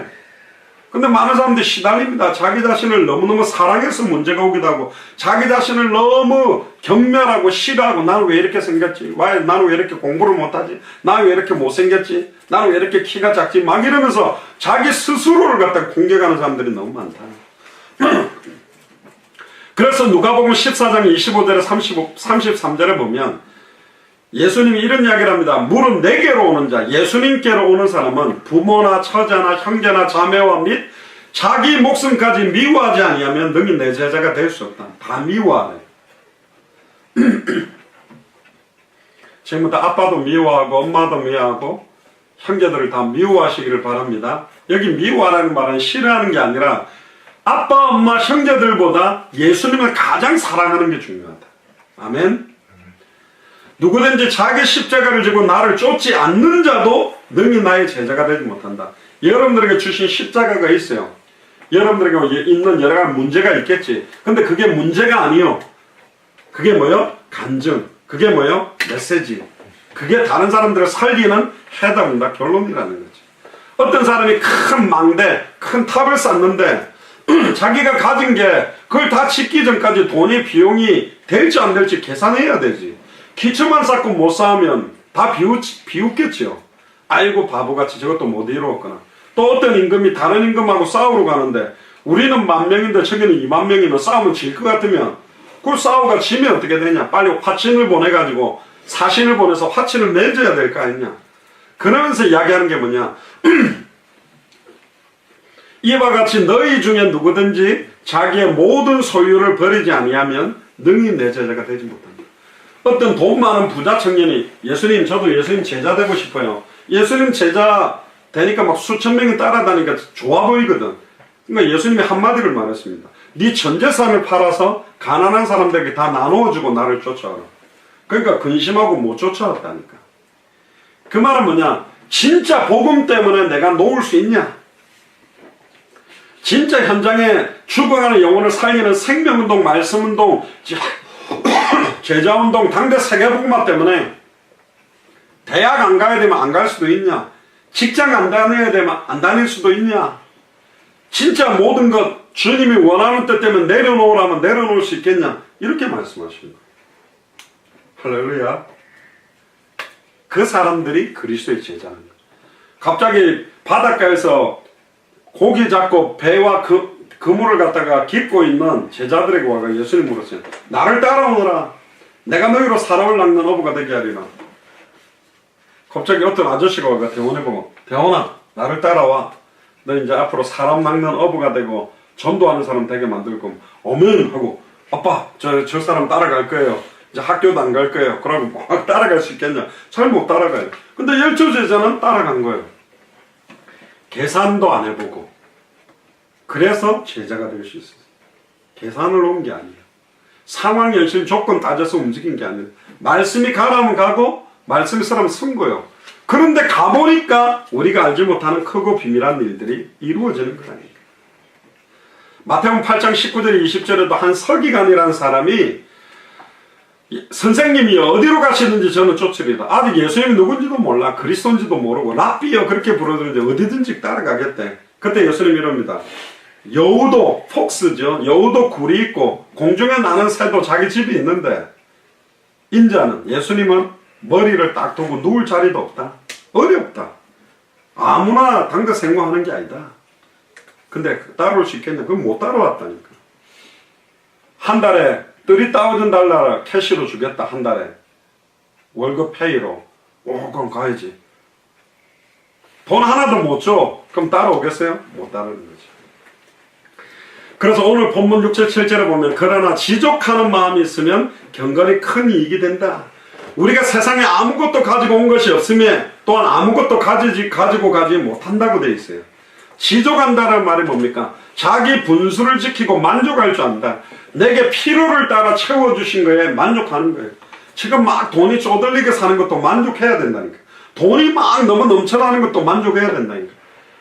근데 많은 사람들이 시달립니다. 자기 자신을 너무너무 사랑해서 문제가 오기도 하고 자기 자신을 너무 경멸하고 싫어하고 나는 왜 이렇게 생겼지? 나는 왜 이렇게 공부를 못하지? 나는 왜 이렇게 못생겼지? 나는 왜 이렇게 키가 작지? 막 이러면서 자기 스스로를 갖다 공격하는 사람들이 너무 많다. 그래서 누가복음 14장 25절에 33절에 보면 예수님이 이런 이야기를 합니다. 물은 내게로 오는 자, 예수님께로 오는 사람은 부모나 처자나 형제나 자매와 및 자기 목숨까지 미워하지 아니하면 능히 내 제자가 될 수 없다. 다 미워하네. 지금부터 아빠도 미워하고 엄마도 미워하고 형제들을 다 미워하시기를 바랍니다. 여기 미워하라는 말은 싫어하는 게 아니라 아빠, 엄마, 형제들보다 예수님을 가장 사랑하는 게 중요하다. 아멘. 누구든지 자기 십자가를 지고 나를 쫓지 않는 자도 능히 나의 제자가 되지 못한다. 여러분들에게 주신 십자가가 있어요. 여러분들에게 있는 여러 가지 문제가 있겠지. 근데 그게 문제가 아니요. 그게 뭐요? 간증. 그게 뭐요? 메시지. 그게 다른 사람들을 살리는 해답이다. 결론이라는 거지. 어떤 사람이 큰 망대, 큰 탑을 쌓는데 자기가 가진 게 그걸 다 짓기 전까지 돈이 비용이 될지 안 될지 계산해야 되지. 기초만 쌓고 못 쌓으면 다 비웃겠지요. 아이고 바보같이 저것도 못 이루었구나. 또 어떤 임금이 다른 임금하고 싸우러 가는데 우리는 10,000명인데 저기는 20,000명이면 싸우면 질 것 같으면 그걸 싸우가 지면 어떻게 되냐? 빨리 화친을 보내가지고 사신을 보내서 화친을 맺어야 될 거 아니냐? 그러면서 이야기하는 게 뭐냐? 이와 같이 너희 중에 누구든지 자기의 모든 소유를 버리지 아니하면 능히 내 제자가 되지 못한다. 어떤 돈 많은 부자 청년이 예수님 저도 예수님 제자 되고 싶어요. 예수님 제자 되니까 막 수천 명이 따라다니까 좋아 보이거든. 그러니까 예수님이 한마디를 말했습니다. 네 전 재산을 팔아서 가난한 사람들에게 다 나누어주고 나를 쫓아와라. 그러니까 근심하고 못 쫓아왔다니까. 그 말은 뭐냐? 진짜 복음 때문에 내가 놓을 수 있냐? 진짜 현장에 죽어가는 영혼을 살리는 생명운동, 말씀운동, 제자운동, 당대 세계복음화 때문에 대학 안 가야 되면 안 갈 수도 있냐? 직장 안 다녀야 되면 안 다닐 수도 있냐? 진짜 모든 것 주님이 원하는 뜻 때문에 내려놓으라면 내려놓을 수 있겠냐? 이렇게 말씀하십니다. 할렐루야. 그 사람들이 그리스도의 제자는 거죠. 갑자기 바닷가에서 고기 잡고 배와 그물을 갖다가 깃고 있는 제자들에게 와가 예수님 물었어요. 나를 따라오너라. 내가 너희로 사람을 낚는 어부가 되게 하리라. 갑자기 어떤 아저씨가 와가 대원해 보고, 대원아 나를 따라와. 너 이제 앞으로 사람 낚는 어부가 되고 전도하는 사람 되게 만들 거면 어면 하고 아빠, 저 사람 따라갈 거예요. 이제 학교도 안 갈 거예요. 그러고 막 따라갈 수 있겠냐? 잘 못 따라가요. 근데 열두 제자는 따라간 거예요. 계산도 안 해보고. 그래서 제자가 될 수 있어요. 계산을 온 게 아니에요. 상황, 현실, 조건 따져서 움직인 게 아니에요. 말씀이 가라면 가고 말씀이 서라면 쓴 거예요. 그런데 가보니까 우리가 알지 못하는 크고 비밀한 일들이 이루어지는 거라니까. 마태복음 8장 19절 20절에도 한 서기관이라는 사람이 선생님이 어디로 가시는지 저는 쫓으리다. 아직 예수님이 누군지도 몰라. 그리스도인지도 모르고 랍비여 그렇게 부르는데 어디든지 따라가겠대. 그때 예수님이 이럽니다. 여우도 폭스죠. 여우도 굴이 있고 공중에 나는 새도 자기 집이 있는데 인자는 예수님은 머리를 딱 두고 누울 자리도 없다. 어렵다. 아무나 당대 생활하는 게 아니다. 근데 따라올 수 있겠냐? 그건 못 따라왔다니까. 한 달에 $30,000 캐시로 주겠다. 한 달에 월급 페이로. 그럼 가야지. 돈 하나도 못 줘. 그럼 따라오겠어요? 못 따르는 거죠. 그래서 오늘 본문 6절 7절에 보면 그러나 지족하는 마음이 있으면 경건이 큰 이익이 된다. 우리가 세상에 아무것도 가지고 온 것이 없으면 또한 아무것도 가지고 가지 못한다고 되어 있어요. 지족한다는 말이 뭡니까? 자기 분수를 지키고 만족할 줄 안다. 내게 필요를 따라 채워주신 거에 만족하는 거예요. 지금 막 돈이 쪼들리게 사는 것도 만족해야 된다니까. 돈이 막 너무 넘쳐나는 것도 만족해야 된다니까.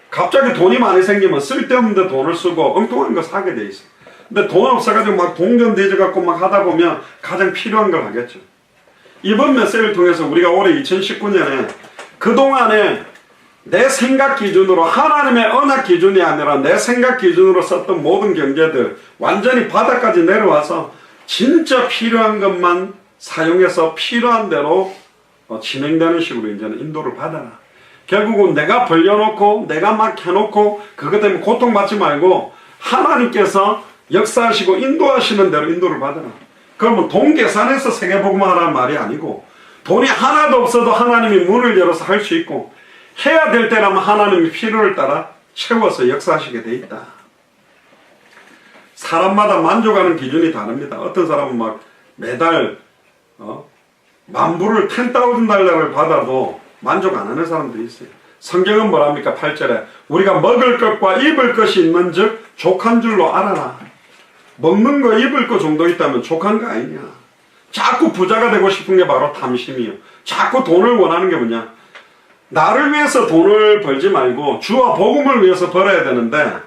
갑자기 돈이 많이 생기면 쓸데없는 데 돈을 쓰고 엉뚱한 거 사게 돼 있어. 근데 돈 없어가지고 막 동전대져갖고 막 하다 보면 가장 필요한 걸 하겠죠. 이번 메시지를 통해서 우리가 올해 2019년에 그동안에 내 생각 기준으로 하나님의 언약 기준이 아니라 내 생각 기준으로 썼던 모든 경제들 완전히 바닥까지 내려와서 진짜 필요한 것만 사용해서 필요한 대로 진행되는 식으로 이제는 인도를 받아라. 결국은 내가 벌려놓고 내가 막 해놓고 그것 때문에 고통받지 말고 하나님께서 역사하시고 인도하시는 대로 인도를 받아라. 그러면 돈 계산해서 세계복음 하라는 말이 아니고 돈이 하나도 없어도 하나님이 문을 열어서 할 수 있고 해야 될 때라면 하나님이 필요를 따라 채워서 역사하시게 돼 있다. 사람마다 만족하는 기준이 다릅니다. 어떤 사람은 막 매달 만불을 $10,000를 받아도 만족 안 하는 사람들이 있어요. 성경은 뭐랍니까? 8절에 우리가 먹을 것과 입을 것이 있는 즉 족한 줄로 알아라. 먹는 거 입을 거 정도 있다면 족한 거 아니냐. 자꾸 부자가 되고 싶은 게 바로 탐심이에요. 자꾸 돈을 원하는 게 뭐냐. 나를 위해서 돈을 벌지 말고 주와 복음을 위해서 벌어야 되는데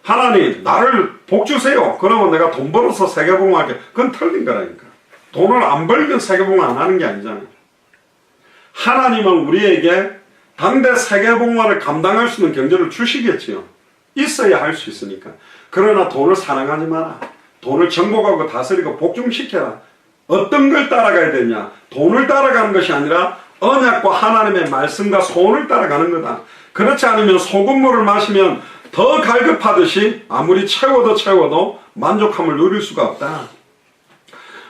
하나님 나를 복 주세요. 그러면 내가 돈 벌어서 세계복음 할게. 그건 틀린 거라니까. 돈을 안 벌면 세계복음 안 하는 게 아니잖아요. 하나님은 우리에게 당대 세계복음화를 감당할 수 있는 경제를 주시겠지요. 있어야 할 수 있으니까. 그러나 돈을 사랑하지 마라. 돈을 정복하고 다스리고 복종시켜라. 어떤 걸 따라가야 되냐. 돈을 따라가는 것이 아니라 언약과 하나님의 말씀과 소원을 따라가는 거다. 그렇지 않으면 소금물을 마시면 더 갈급하듯이 아무리 채워도 만족함을 누릴 수가 없다.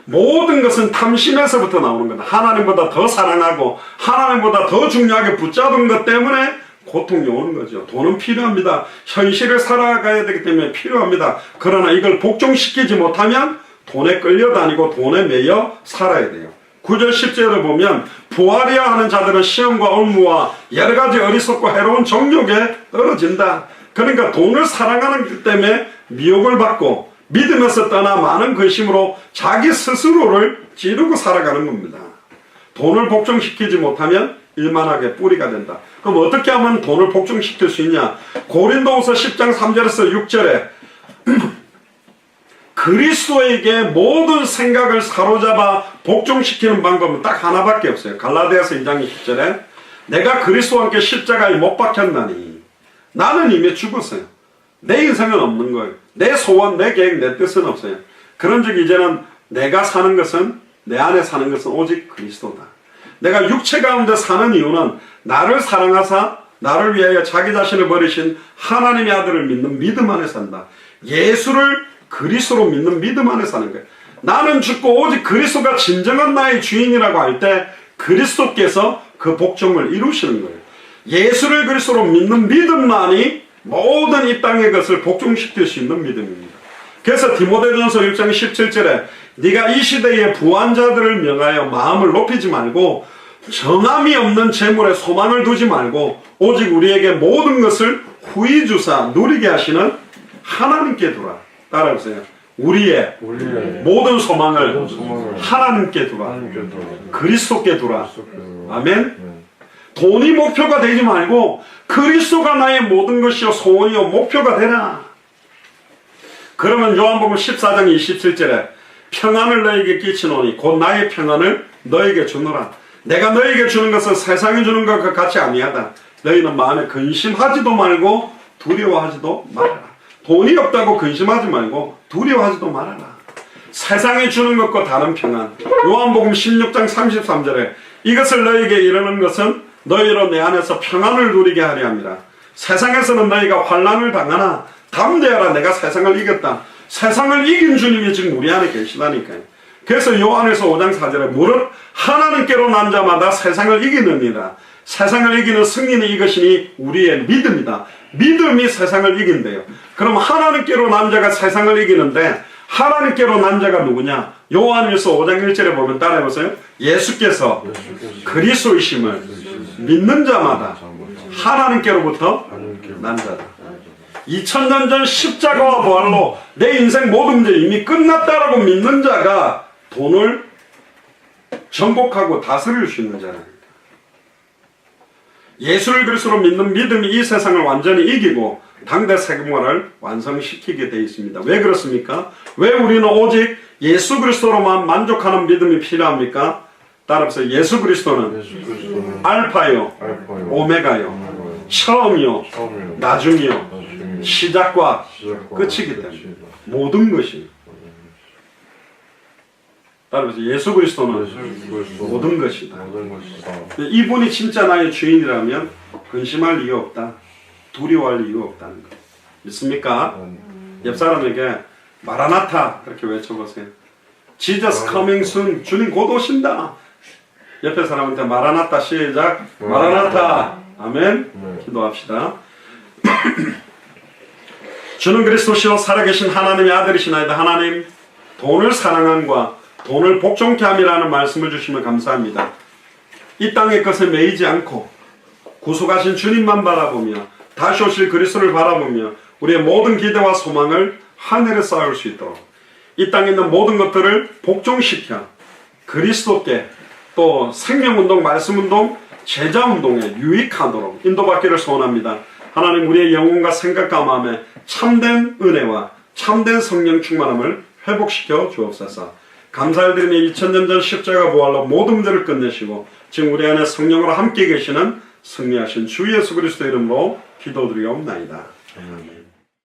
모든 것은 탐심에서부터 나오는 거다. 하나님보다 더 사랑하고 하나님보다 더 중요하게 붙잡은 것 때문에 고통이 오는 거죠. 돈은 필요합니다. 현실을 살아가야 되기 때문에 필요합니다. 그러나 이걸 복종시키지 못하면 돈에 끌려다니고 돈에 매여 살아야 돼요. 9절 10절을 보면 부활이야 하는 자들은 시험과 올무와 여러가지 어리석고 해로운 정욕에 떨어진다. 그러니까 돈을 사랑하는 것 때문에 미혹을 받고 믿음에서 떠나 많은 근심으로 자기 스스로를 찌르고 살아가는 겁니다. 돈을 복종시키지 못하면 일만하게 뿌리가 된다. 그럼 어떻게 하면 돈을 복종시킬 수 있냐. 고린도후서 10장 3절에서 6절에 그리스도에게 모든 생각을 사로잡아 복종시키는 방법은 딱 하나밖에 없어요. 갈라디아서 2장 20절에 내가 그리스도와 함께 십자가에 못 박혔나니 나는 이미 죽었어요. 내 인생은 없는 거예요. 내 소원, 내 계획, 내 뜻은 없어요. 그런즉 이제는 내가 사는 것은 내 안에 사는 것은 오직 그리스도다. 내가 육체 가운데 사는 이유는 나를 사랑하사 나를 위하여 자기 자신을 버리신 하나님의 아들을 믿는 믿음 안에 산다. 예수를 그리스도로 믿는 믿음 안에 사는 거예요. 나는 죽고 오직 그리스도가 진정한 나의 주인이라고 할 때 그리스도께서 그 복종을 이루시는 거예요. 예수를 그리스도로 믿는 믿음만이 모든 이 땅의 것을 복종시킬 수 있는 믿음입니다. 그래서 디모데전서 6장 17절에 네가 이 시대의 부한 자들을 명하여 마음을 높이지 말고 정함이 없는 재물에 소망을 두지 말고 오직 우리에게 모든 것을 후히 주사 누리게 하시는 하나님께 두라. 따라해보세요. 우리의 모든 소망을 하나님께 두라. 그리스도께 두라. 아멘. 돈이 목표가 되지 말고 그리스도가 나의 모든 것이요 소원이요 목표가 되라. 그러면 요한복음 14장 27절에 평안을 너에게 끼치노니 곧 나의 평안을 너에게 주노라. 내가 너에게 주는 것은 세상이 주는 것과 같이 아니하다. 너희는 마음에 근심하지도 말고 두려워하지도 말아라. 돈이 없다고 근심하지 말고 두려워하지도 말아라. 세상이 주는 것과 다른 평안. 요한복음 16장 33절에 이것을 너에게 이르는 것은 너희로 내 안에서 평안을 누리게 하려 함이라. 세상에서는 너희가 환난을 당하나 담대하라. 내가 세상을 이겼다. 세상을 이긴 주님이 지금 우리 안에 계시다니까요. 그래서 요한에서 5장 4절에 무릇 하나님께로 난 자마다 세상을 이기느니라. 세상을 이기는 승리는 이것이니 우리의 믿음이다. 믿음이 세상을 이긴대요. 그럼 하나님께로 난 자가 세상을 이기는데 하나님께로 난 자가 누구냐? 요한일서 5장 1절에 보면 따라해보세요. 예수께서 그리스도이심을 믿는 자마다 하나님께로부터 난 자다. 2000년 전 십자가와 부활로 내 인생 모든 문제 이미 끝났다라고 믿는 자가 돈을 정복하고 다스릴 수 있는 자랍니다. 예수를 그리스도로 믿는 믿음이 이 세상을 완전히 이기고 당대 세계문화를 완성시키게 되어 있습니다. 왜 그렇습니까? 왜 우리는 오직 예수 그리스도로만 만족하는 믿음이 필요합니까? 따라서 예수 그리스도는 알파요, 오메가요, 처음이요, 나중이요, 시작과 끝이기 때문에 모든 것이. 따라서 예수 그리스도는 모든 것이다. 이분이 진짜 나의 주인이라면 근심할 이유 없다. 두려워할 이유 없다는 것. 믿습니까? 옆 사람에게 마라나타 그렇게 외쳐보세요. Jesus coming soon. 주님 곧 오신다. 옆에 사람한테 마라나타 시작. 마라나타. 아멘. 기도합시다. 주는 그리스도시요 살아계신 하나님의 아들이시나이다. 하나님, 돈을 사랑함과 돈을 복종케 함이라는 말씀을 주시면 감사합니다. 이 땅의 것에 매이지 않고 구속하신 주님만 바라보며 다시 오실 그리스도를 바라보며 우리의 모든 기대와 소망을 하늘에 쌓을 수 있도록 이 땅에 있는 모든 것들을 복종시켜 그리스도께 또 생명운동, 말씀운동, 제자운동에 유익하도록 인도받기를 소원합니다. 하나님, 우리의 영혼과 생각과 마음에 참된 은혜와 참된 성령 충만함을 회복시켜 주옵소서. 감사드리며 2000년 전 십자가 부활로 모든 문제를 끝내시고 지금 우리 안에 성령으로 함께 계시는 승리하신 주 예수 그리스도 이름으로 기도드리옵나이다. 아멘.